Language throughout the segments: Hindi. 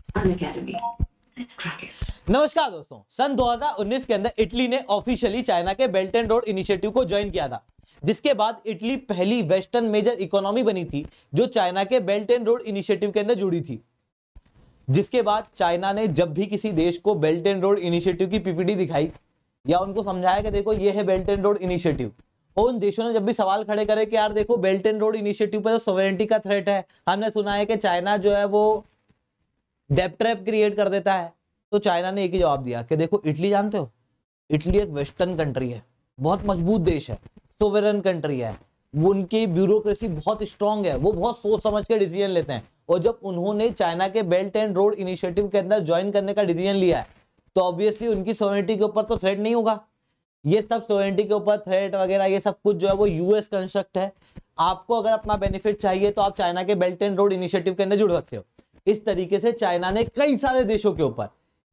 Unacademy. Let's crack it. नमस्कार दोस्तों, सन 2019 के अंदर इटली ने ऑफिशियली चाइना के बेल्ट एंड रोड इनिशिएटिव को ज्वाइन किया था, जिसके बाद इटली पहली वेस्टर्न मेजर इकोनॉमी बनी थी जो चाइना के बेल्ट एंड रोड इनिशिएटिव के अंदर जुड़ी थी। जिसके बाद चाइना ने जब भी किसी देश को बेल्ट एंड रोड इनिशिएटिव की पीपीटी दिखाई या उनको समझाया कि देखो ये है बेल्ट एंड रोड इनिशिएटिव, और उन देशों ने जब भी सवाल खड़े करे कि यार देखो बेल्ट एंड रोड इनिशिएटिव पर तो सॉवरेनिटी का थ्रेट है, हमने सुना है कि चाइना जो है वो डेब्ट ट्रैप क्रिएट कर देता है, तो चाइना ने एक ही जवाब दिया कि देखो इटली जानते हो, इटली एक वेस्टर्न कंट्री है, बहुत मजबूत देश है, सोवरेन कंट्री है, वो उनकी ब्यूरोक्रेसी बहुत स्ट्रांग है, वो बहुत सोच समझ के डिसीजन लेते हैं। और जब उन्होंने चाइना के बेल्ट एंड रोड इनिशिएटिव के अंदर ज्वाइन करने का डिसीजन लिया है तो ऑब्वियसली उनकी सोवरेनिटी के ऊपर तो थ्रेट नहीं होगा। ये सब सोवरेनिटी के ऊपर थ्रेट वगैरह ये सब कुछ जो है वो यूएस कंस्ट्रक्ट है। आपको अगर अपना बेनिफिट चाहिए तो आप चाइना के बेल्ट एंड रोड इनिशिएटिव के अंदर जुड़ सकते हो। इस तरीके से चाइना ने कई सारे देशों के ऊपर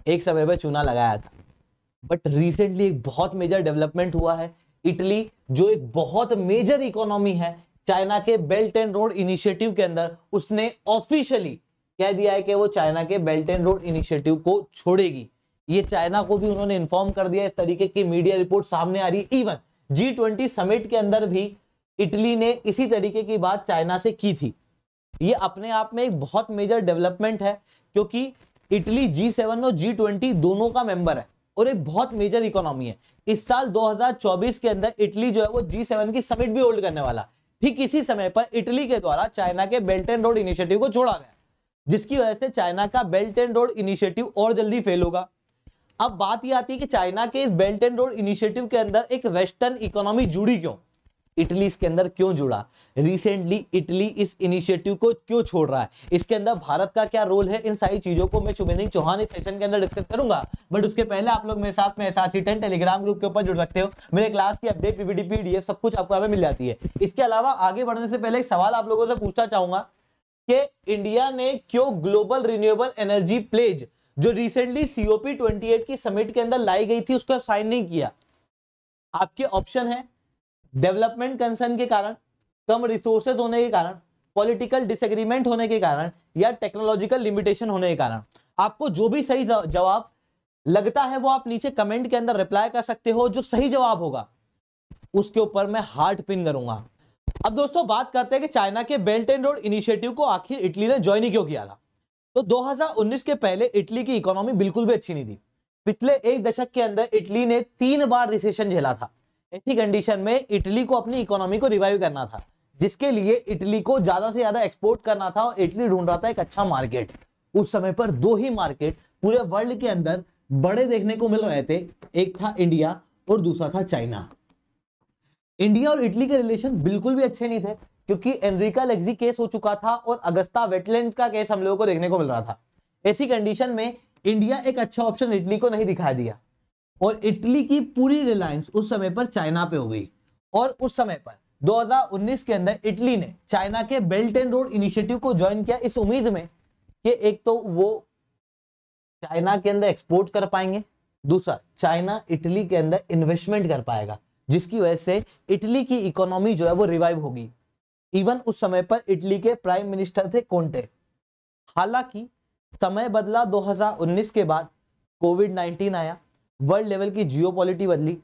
एक समय पर चूना लगाया था। बट रिसेंटली एक बहुत मेजर डेवलपमेंट हुआ है। इटली जो एक बहुत मेजर इकोनॉमी है चाइना के बेल्ट एंड रोड इनिशिएटिव के अंदर, उसने ऑफिशियली कह दिया है कि वो चाइना के बेल्ट एंड रोड इनिशिएटिव को छोड़ेगी। ये चाइना को भी उन्होंने इन्फॉर्म कर दिया। इस तरीके की मीडिया रिपोर्ट सामने आ रही है। इवन G20 समिट के अंदर भी इटली ने इसी तरीके की बात चाइना से की थी। ये अपने आप में एक बहुत मेजर डेवलपमेंट है क्योंकि इटली G7 और G20 दोनों का मेंबर है और एक बहुत मेजर इकोनॉमी है। इस साल 2024 के अंदर इटली जो है वो G7 की समिट भी होल्ड करने वाला। ठीक इसी समय पर इटली के द्वारा चाइना के बेल्ट एंड रोड इनिशिएटिव को छोड़ा गया, जिसकी वजह से चाइना का बेल्ट एंड रोड इनिशिएटिव और जल्दी फेल होगा। अब बात यह आती है कि चाइना के इस बेल्ट एंड रोड इनिशिएटिव के अंदर एक वेस्टर्न इकोनॉमी जुड़ी क्यों, इटली इसके अंदर क्यों जुड़ा, रिसेंटली इटली इस इनिशिएटिव को क्यों छोड़ रहा है, इसके अंदर भारत का क्या रोल है, इन सारी चीजों को मैं शुभेंदु चौहान इस सेशन के अंदर डिस्कस करूंगा। बट उसके पहले आप लोग मेरे साथ में SRC10 टेलीग्राम ग्रुप के ऊपर जुड़ सकते हो। मेरे क्लास की अपडेट पीपीटी PDF सब कुछ आपको यहाँ पे मिल जाती है। इसके अलावा आगे बढ़ने से पहले एक सवाल आप लोगों से पूछना चाहूंगा कि इंडिया ने क्यों ग्लोबल रिन्यूएबल एनर्जी प्लेज जो रिसेंटली COP28 की समिट के अंदर लाई गई थी उसको साइन नहीं किया। आपके ऑप्शन है डेवलपमेंट कंसर्न के कारण, कम रिसोर्सेज होने के कारण, पॉलिटिकल डिसएग्रीमेंट होने के कारण या टेक्नोलॉजिकल लिमिटेशन होने के कारण। आपको जो भी सही जवाब लगता है वो आप नीचे कमेंट के अंदर रिप्लाई कर सकते हो। जो सही जवाब होगा उसके ऊपर मैं हार्ट पिन करूंगा। अब दोस्तों बात करते हैं कि चाइना के बेल्ट एंड रोड इनिशिएटिव को आखिर इटली ने ज्वाइन क्यों किया था। तो 2019 के पहले इटली की इकोनॉमी बिल्कुल भी अच्छी नहीं थी। पिछले एक दशक के अंदर इटली ने 3 बार रिसेशन झेला था। ऐसी कंडीशन में इटली को अपनी इकोनॉमी को रिवाइव करना था, जिसके लिए इटली को ज्यादा से ज्यादा एक्सपोर्ट करना था और इटली ढूंढ रहा था एक अच्छा मार्केट। उस समय पर 2 ही मार्केट पूरे वर्ल्ड के अंदर बड़े देखने को मिल रहे थे, एक था इंडिया और दूसरा था चाइना। इंडिया और इटली के रिलेशन बिल्कुल भी अच्छे नहीं थे क्योंकि एनरिका लेक्सी केस हो चुका था और अगस्ता वेटलैंड का केस हम लोगों को देखने को मिल रहा था। ऐसी कंडीशन में इंडिया एक अच्छा ऑप्शन इटली को नहीं दिखा दिया और इटली की पूरी रिलायंस उस समय पर चाइना पे हो गई। और उस समय पर 2019 के अंदर इटली ने चाइना के बेल्ट एंड रोड इनिशिएटिव को ज्वाइन किया इस उम्मीद में कि एक तो वो चाइना के अंदर एक्सपोर्ट कर पाएंगे, दूसरा चाइना इटली के अंदर इन्वेस्टमेंट कर पाएगा, जिसकी वजह से इटली की इकोनॉमी जो है वो रिवाइव होगी। इवन उस समय पर इटली के प्राइम मिनिस्टर थे कोंटे। हालांकि समय बदला, 2019 के बाद कोविड-19 आया, वर्ल्ड लेवल की जियोपॉलिटी बदली,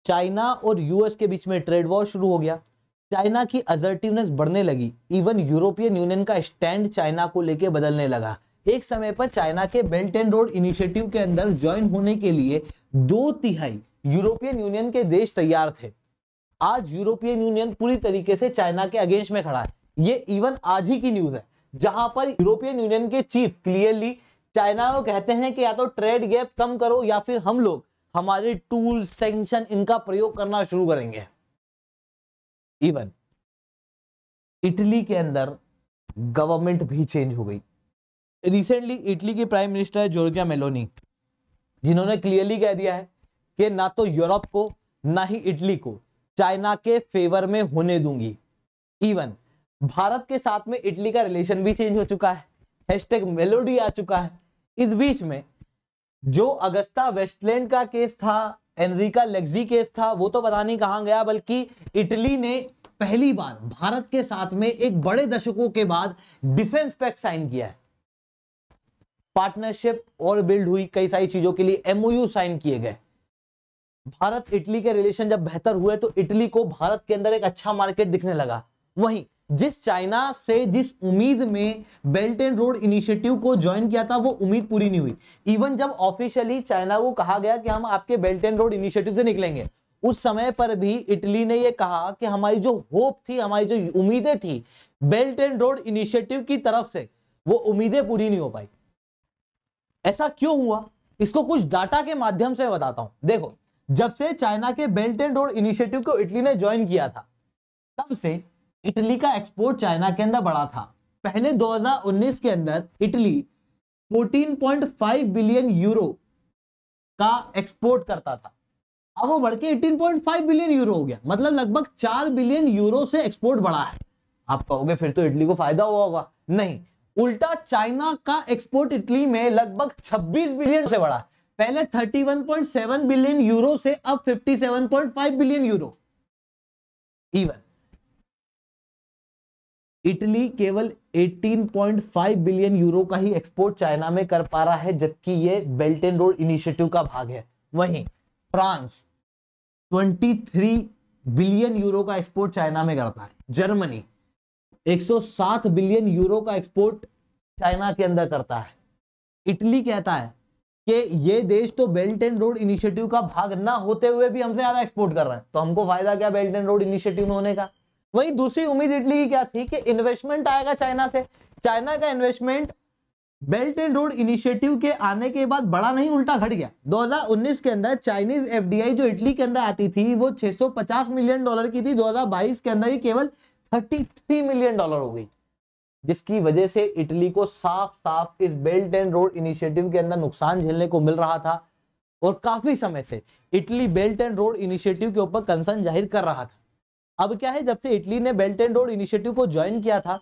चाइना और यूएस के बीच में ट्रेड वॉर शुरू हो गया, चाइना की असर्टिवनेस बढ़ने लगी, इवन यूरोपियन यूनियन का स्टैंड चाइना को लेके बदलने लगा। एक समय पर चाइना के बेल्ट एंड रोड इनिशिएटिव के अंदर ज्वाइन होने के लिए 2/3 यूरोपियन यूनियन के देश तैयार थे। आज यूरोपियन यूनियन पूरी तरीके से चाइना के अगेंस्ट में खड़ा है। ये इवन आज ही की न्यूज है जहां पर यूरोपियन यूनियन के चीफ क्लियरली चाइना को कहते हैं कि या तो ट्रेड गैप कम करो या फिर हम लोग हमारे टूल सैंक्शन इनका प्रयोग करना शुरू करेंगे। इवन इटली के अंदर गवर्नमेंट भी चेंज हो गई। रिसेंटली इटली की प्राइम मिनिस्टर है जॉर्जिया मेलोनी, जिन्होंने क्लियरली कह दिया है कि ना तो यूरोप को ना ही इटली को चाइना के फेवर में होने दूंगी। इवन भारत के साथ में इटली का रिलेशन भी चेंज हो चुका है, हैशटैग मेलोडी आ चुका है। इस बीच में जो अगस्ता वेस्टलैंड का केस था, एनरिका लेक्सी केस था, वो तो पता नहीं कहां गया, बल्कि इटली ने पहली बार भारत के साथ में एक बड़े दशकों के बाद डिफेंस पैक्ट साइन किया है। पार्टनरशिप और बिल्ड हुई, कई सारी चीजों के लिए एमओयू साइन किए गए। भारत इटली के रिलेशन जब बेहतर हुए तो इटली को भारत के अंदर एक अच्छा मार्केट दिखने लगा। वहीं जिस चाइना से जिस उम्मीद में बेल्ट एंड रोड इनिशिएटिव को ज्वाइन किया था वो उम्मीद पूरी नहीं हुई। इवन जब ऑफिशियली चाइना को कहा गया कि हम आपके बेल्ट एंड रोड इनिशिएटिव से निकलेंगे, उस समय पर भी इटली ने यह कहा कि हमारी जो होप थी, हमारी जो उम्मीदें थी बेल्ट एंड रोड इनिशिएटिव की तरफ से, वो उम्मीदें पूरी नहीं हो पाई। ऐसा क्यों हुआ, इसको कुछ डाटा के माध्यम से बताता हूं। देखो, जब से चाइना के बेल्ट एंड रोड इनिशिएटिव को इटली ने ज्वाइन किया था, तब से इटली का एक्सपोर्ट चाइना के अंदर बढ़ा था। पहले 2019 के अंदर इटली 14.5 बिलियन यूरो का एक्सपोर्ट करता था, अब वो बढ़ के 18.5 बिलियन यूरो हो गया, मतलब लगभग 4 बिलियन यूरो से एक्सपोर्ट बढ़ा है। आप कहोगे फिर तो इटली को फायदा हुआ होगा, नहीं, उल्टा चाइना का एक्सपोर्ट इटली में लगभग 26 बिलियन से बढ़ा। पहले 31.7 बिलियन यूरो से अब 57.5 बिलियन यूरो। इवन इटली केवल 18.5 बिलियन यूरो का ही एक्सपोर्ट चाइना में कर पा रहा है, जबकि ये बेल्ट एंड रोड इनिशिएटिव का भाग है। वहीं फ्रांस 23 बिलियन यूरो का एक्सपोर्ट चाइना में करता है। जर्मनी 107 बिलियन यूरो का एक्सपोर्ट चाइना के अंदर करता है। इटली कहता है कि ये देश तो बेल्ट एंड रोड इनिशिएटिव का भाग ना होते हुए भी हमसे ज्यादा एक्सपोर्ट कर रहा है, तो हमको फायदा क्या बेल्ट एंड रोड इनिशिएटिव में होने का। वहीं दूसरी उम्मीद इटली की क्या थी कि इन्वेस्टमेंट आएगा चाइना से। चाइना का investment belt and road initiative के आने के बाद बढ़ा नहीं, उल्टा घट गया। 2019 के अंदर चाइनीज एफडीआई जो इटली के अंदर आती थी वो 650 मिलियन डॉलर की थी, 2022 के अंदर ही केवल 33 मिलियन डॉलर हो गई, जिसकी वजह से इटली को साफ साफ इस बेल्ट एंड रोड इनिशिएटिव के अंदर नुकसान झेलने को मिल रहा था। और काफी समय से Italy belt and road initiative के ऊपर कंसर्न जाहिर कर रहा था। अब क्या है, जब से इटली ने बेल्ट एंड रोड इनिशिएटिव को ज्वाइन किया था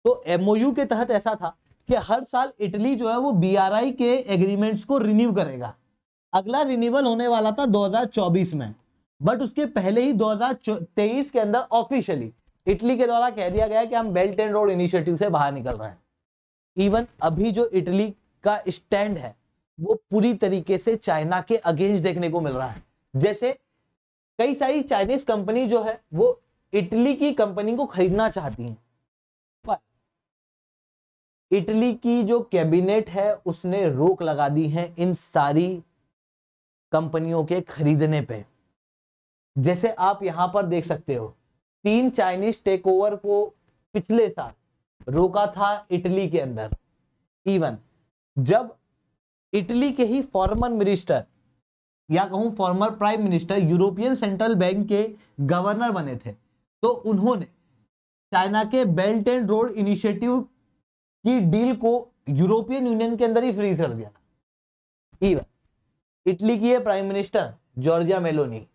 तो एमओयू के तहत ऐसा था कि हर साल इटली जो है वो बीआरआई के एग्रीमेंट्स को रिन्यू करेगा। अगला रिन्यूअल होने वाला था 2024 में, बट उसके पहले ही 2023 के अंदर ऑफिशियली इटली के द्वारा कह दिया गया कि हम बेल्ट एंड रोड इनिशिएटिव से बाहर निकल रहे हैं। इवन अभी जो इटली का स्टैंड है वो पूरी तरीके से चाइना के अगेंस्ट देखने को मिल रहा है। जैसे कई सारी चाइनीज कंपनी जो है वो इटली की कंपनी को खरीदना चाहती हैं, पर इटली की जो कैबिनेट है उसने रोक लगा दी है इन सारी कंपनियों के खरीदने पे। जैसे आप यहां पर देख सकते हो, 3 चाइनीज टेक ओवर को पिछले साल रोका था इटली के अंदर। इवन जब इटली के ही फॉर्मर मिनिस्टर या कहूं former prime minister European central bank के गवर्नर बने थे, तो उन्होंने चाइना के बेल्ट एंड रोड इनिशिएटिव की डील को यूरोपियन यूनियन के अंदर ही फ्रीज कर दिया। इवन इटली की प्राइम मिनिस्टर जॉर्जिया मेलोनी,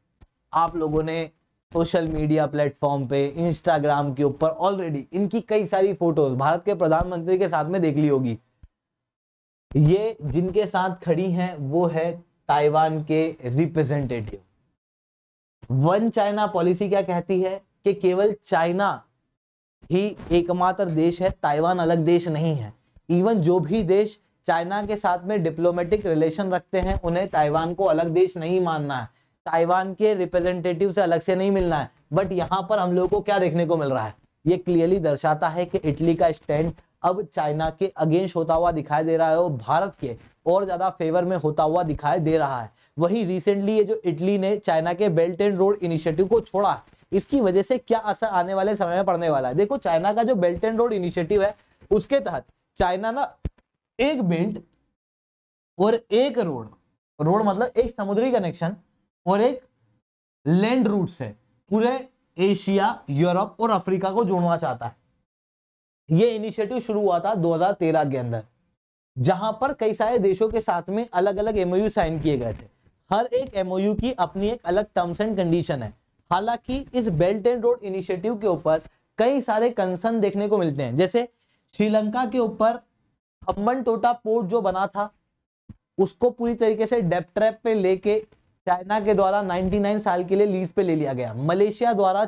आप लोगों ने सोशल मीडिया प्लेटफॉर्म पे इंस्टाग्राम के ऊपर ऑलरेडी इनकी कई सारी फोटोज भारत के प्रधानमंत्री के साथ में देख ली होगी। ये जिनके साथ खड़ी हैं वो है ताइवान के रिप्रेजेंटेटिव। वन चाइना पॉलिसी क्या कहती है कि केवल चाइना ही एकमात्र देश है, ताइवान अलग देश नहीं है। इवन जो भी देश चाइना के साथ में डिप्लोमेटिक रिलेशन रखते हैं उन्हें ताइवान को अलग देश नहीं मानना है, ताइवान के रिप्रेजेंटेटिव से अलग से नहीं मिलना है। बट यहाँ पर हम लोगों को क्या देखने को मिल रहा है, ये क्लियरली दर्शाता है कि इटली का स्टैंड अब चाइना के अगेंस्ट होता हुआ दिखाई दे रहा है और भारत के और ज्यादा फेवर में होता हुआ दिखाई दे रहा है। वहीं रिसेंटली ये जो इटली ने चाइना के बेल्ट एंड रोड इनिशिएटिव को छोड़ा, इसकी वजह से क्या असर आने वाले समय में पड़ने वाला है। देखो, चाइना का जो बेल्ट एंड रोड इनिशिएटिव है उसके तहत चाइना ना एक बेल्ट और एक रोड, रोड मतलब एक समुद्री कनेक्शन और एक लैंड रूट से पूरे एशिया, यूरोप और अफ्रीका को जोड़ना चाहता है। यह इनिशिएटिव शुरू हुआ था 2013 के अंदर, जहां पर कई सारे देशों के साथ में अलग अलग एमओयू साइन किए गए थे। हर एक एमओयू की अपनी एक अलग टर्म्स एंड कंडीशन है। हालांकि इस बेल्ट एंड रोड इनिशिएटिव के ऊपर कई सारे कंसर्न देखने को मिलते हैं। जैसे श्रीलंका के ऊपर हम्बनटोटा पोर्ट जो बना था उसको पूरी तरीके से डेप्ट ट्रैप पे लेके चाइना के द्वारा 99 साल के लिए लीज पे ले लिया गया। मलेशिया द्वारा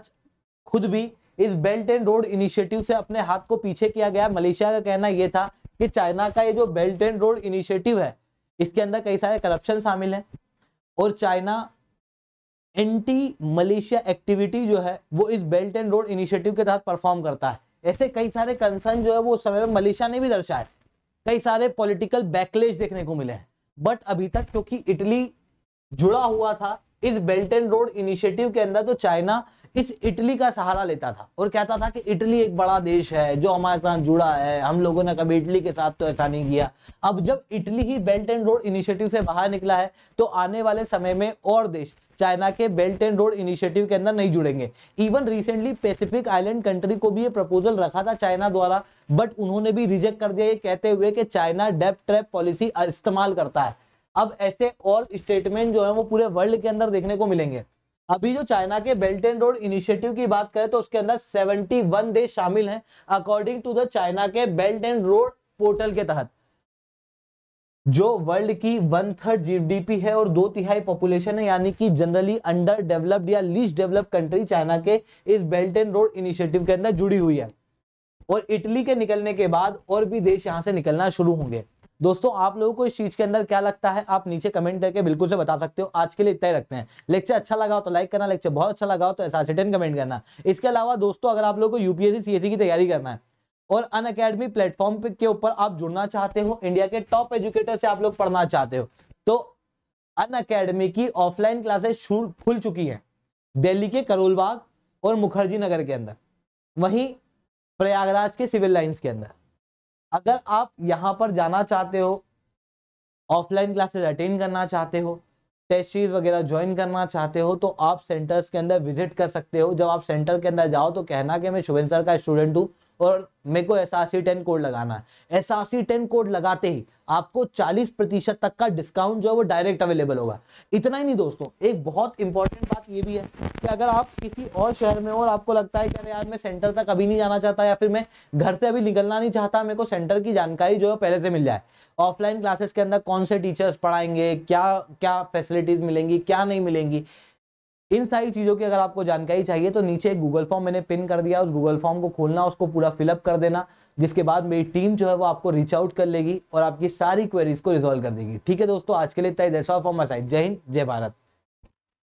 खुद भी इस बेल्ट एंड रोड इनिशिएटिव से अपने हाथ को पीछे किया गया। मलेशिया का कहना यह था कि चाइना का ये जो बेल्ट एंड रोड इनिशिएटिव है इसके अंदर कई सारे करप्शन शामिल है और चाइना एंटी मलेशिया एक्टिविटी जो है वो इस बेल्ट एंड रोड इनिशिएटिव के तहत परफॉर्म करता है। ऐसे कई सारे कंसर्न जो है वो उस समय में मलेशिया ने भी दर्शाए, कई सारे पॉलिटिकल बैकलेश देखने को मिले हैं। बट अभी तक क्योंकि इटली जुड़ा हुआ था इस बेल्ट एंड रोड इनिशिएटिव के अंदर, तो चाइना इस इटली का सहारा लेता था और कहता था कि इटली एक बड़ा देश है जो हमारे साथ जुड़ा है, हम लोगों ने कभी इटली के साथ तो ऐसा नहीं किया। अब जब Italy he belt and road initiative से बाहर निकला है तो आने वाले समय में और देश चाइना के बेल्ट एंड रोड इनिशिएटिव के अंदर नहीं जुड़ेंगे। Even recently Pacific island country को भी ये प्रपोजल रखा था चाइना द्वारा, बट उन्होंने भी रिजेक्ट कर दिया ये कहते हुए कि चाइना डेब्ट ट्रैप पॉलिसी इस्तेमाल करता है। अब ऐसे और स्टेटमेंट जो है वो पूरे वर्ल्ड के अंदर देखने को मिलेंगे। अभी जो चाइना के बेल्ट एंड रोड इनिशिएटिव की बात करें तो उसके अंदर 71 देश शामिल हैं अकॉर्डिंग टू द चाइना के बेल्ट एंड रोड पोर्टल के तहत, जो वर्ल्ड की 1/3 जीडीपी है और 2/3 पॉपुलेशन है, यानी कि जनरली अंडर डेवलप्ड या लीस्ट डेवलप्ड कंट्री चाइना के इस बेल्ट एंड रोड इनिशिएटिव के अंदर जुड़ी हुई है। और इटली के निकलने के बाद और भी देश यहां से निकलना शुरू होंगे। दोस्तों आप लोगों को इस चीज के अंदर क्या लगता है आप नीचे कमेंट करके बिल्कुल से बता सकते हो। आज के लिए इतना ही रखते हैं। लेक्चर अच्छा लगा हो तो लाइक करना, लेक्चर बहुत अच्छा लगा हो तो ऐसा 10 कमेंट करना। इसके अलावा दोस्तों अगर आप लोगों को यूपीएससी सीएससी की तैयारी करना है और अनअकैडमी प्लेटफॉर्म के ऊपर आप जुड़ना चाहते हो, इंडिया के टॉप एजुकेटर से आप लोग पढ़ना चाहते हो, तो अनअकैडमी की ऑफलाइन क्लासेस खुल चुकी है दिल्ली के करोल बाग और मुखर्जी नगर के अंदर, वहीं प्रयागराज के सिविल लाइंस के अंदर। अगर आप यहां पर जाना चाहते हो, ऑफलाइन क्लासेस अटेंड करना चाहते हो, टेस्ट सीरीज वगैरह ज्वाइन करना चाहते हो, तो आप सेंटर्स के अंदर विजिट कर सकते हो। जब आप सेंटर के अंदर जाओ तो कहना कि मैं शुभेंद्र सर का स्टूडेंट हूं और मेरे को SRC 10 कोड लगाना है। SRC 10 कोड लगाते ही आपको 40% तक का डिस्काउंट जो है वो डायरेक्ट अवेलेबल होगा। इतना ही नहीं दोस्तों, एक बहुत इंपॉर्टेंट बात ये भी है कि अगर आप किसी और शहर में हो और आपको लगता है कि अरे यार मैं सेंटर तक अभी नहीं जाना चाहता या फिर मैं घर से अभी निकलना नहीं चाहता, मेरे को सेंटर की जानकारी जो है पहले से मिल जाए, ऑफलाइन क्लासेस के अंदर कौन से टीचर्स पढ़ाएंगे, क्या क्या फैसिलिटीज मिलेंगी, क्या नहीं मिलेंगी, इन सारी चीजों की अगर आपको जानकारी चाहिए तो नीचे एक गूगल फॉर्म मैंने पिन कर दिया, उस गूगल फॉर्म को खोलना, उसको पूरा फिलअप कर देना, जिसके बाद मेरी टीम जो है वो आपको रीच आउट कर लेगी और आपकी सारी क्वेरीज को रिजॉल्व कर देगी। ठीक है दोस्तों, आज के लिए इतना ही। That's all from my side. जय हिंद, जय भारत।